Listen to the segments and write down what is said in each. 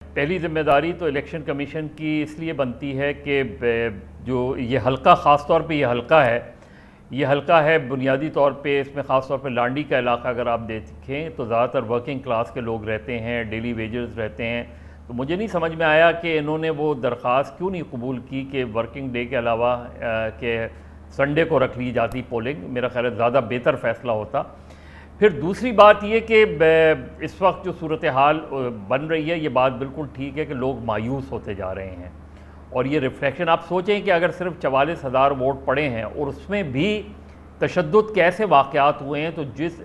पहली ज़िम्मेदारी तो इलेक्शन कमीशन की इसलिए बनती है कि जो ये हलका ख़ास तौर पे ये हलका है बुनियादी तौर पे, इसमें ख़ास तौर पे लांडी का इलाका अगर आप देखें तो ज़्यादातर वर्किंग क्लास के लोग रहते हैं, डेली वेजर्स रहते हैं। तो मुझे नहीं समझ में आया कि इन्होंने वो दरख्वास्त क्यों नहीं कबूल की कि वर्किंग डे के अलावा कि संडे को रख ली जाती पोलिंग। मेरा ख्याल है ज़्यादा बेहतर फ़ैसला होता। फिर दूसरी बात ये कि इस वक्त जो सूरत हाल बन रही है, ये बात बिल्कुल ठीक है कि लोग मायूस होते जा रहे हैं और ये रिफ्लेक्शन, आप सोचें कि अगर सिर्फ 44,000 वोट पड़े हैं और उसमें भी तशद्दुद के ऐसे वाक़यात हुए हैं, तो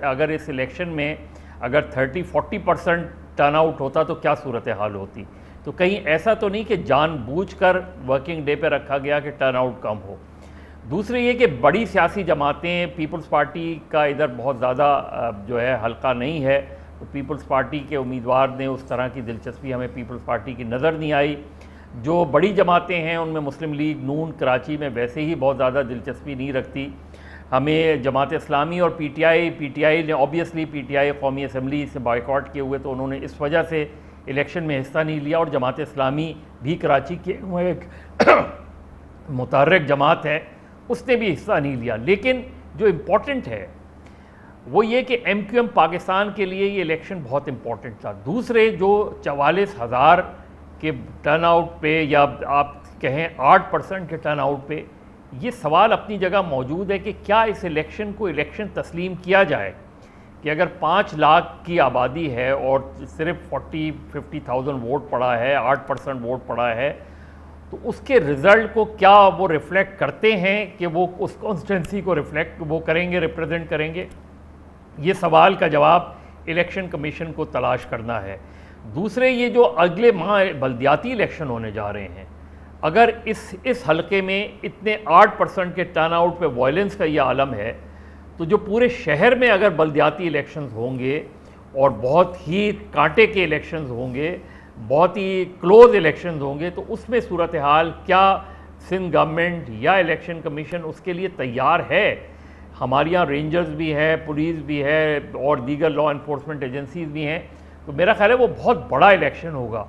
अगर इस इलेक्शन में अगर 30-40% टर्न आउट होता तो क्या सूरत हाल होती। तो कहीं ऐसा तो नहीं कि जानबूझकर वर्किंग डे पे रखा गया कि टर्न आउट कम हो। दूसरी ये कि बड़ी सियासी जमातें, पीपल्स पार्टी का इधर बहुत ज़्यादा जो है हल्का नहीं है, तो पीपल्स पार्टी के उम्मीदवार ने उस तरह की दिलचस्पी हमें पीपल्स पार्टी की नज़र नहीं आई। जो बड़ी जमातें हैं उनमें मुस्लिम लीग नून कराची में वैसे ही बहुत ज़्यादा दिलचस्पी नहीं रखती। हमें जमात इस्लामी और पीटीआई ने ऑब्वियसली पीटीआई कौमी असम्बली से बाइकआउट किए हुए, तो उन्होंने इस वजह से इलेक्शन में हिस्सा नहीं लिया। और जमात इस्लामी भी कराची के एक मुतहर्रिक जमात है, उसने भी हिस्सा नहीं लिया। लेकिन जो इम्पोर्टेंट है वो ये कि MQM पाकिस्तान के लिए ये इलेक्शन बहुत इम्पोर्टेंट था। दूसरे जो 44,000 के टर्न आउट पे, या आप कहें 8% के टर्न आउट पे, ये सवाल अपनी जगह मौजूद है कि क्या इस इलेक्शन को इलेक्शन तस्लीम किया जाए कि अगर 5 लाख की आबादी है और सिर्फ 40-50,000 वोट पड़ा है, 8% वोट पड़ा है, तो उसके रिज़ल्ट को क्या वो रिफ़्लेक्ट करते हैं कि वो उस कॉन्स्टिट्यूंसी को रिप्रेजेंट करेंगे। ये सवाल का जवाब इलेक्शन कमीशन को तलाश करना है। दूसरे, ये जो अगले माह बल्दियाती इलेक्शन होने जा रहे हैं, अगर इस हलके में इतने 8% के टर्न आउट पे वायलेंस का ये आलम है, तो जो पूरे शहर में अगर बल्दियाती इलेक्शंस होंगे और बहुत ही कांटे के इलेक्शंस होंगे, बहुत ही क्लोज इलेक्शंस होंगे, तो उसमें सूरत हाल क्या सिंध गवर्नमेंट या इलेक्शन कमीशन उसके लिए तैयार है। हमारे यहाँ रेंजर्स भी है, पुलिस भी है और दीगर लॉ इन्फोर्समेंट एजेंसीज भी हैं। तो मेरा ख्याल है वो बहुत बड़ा इलेक्शन होगा।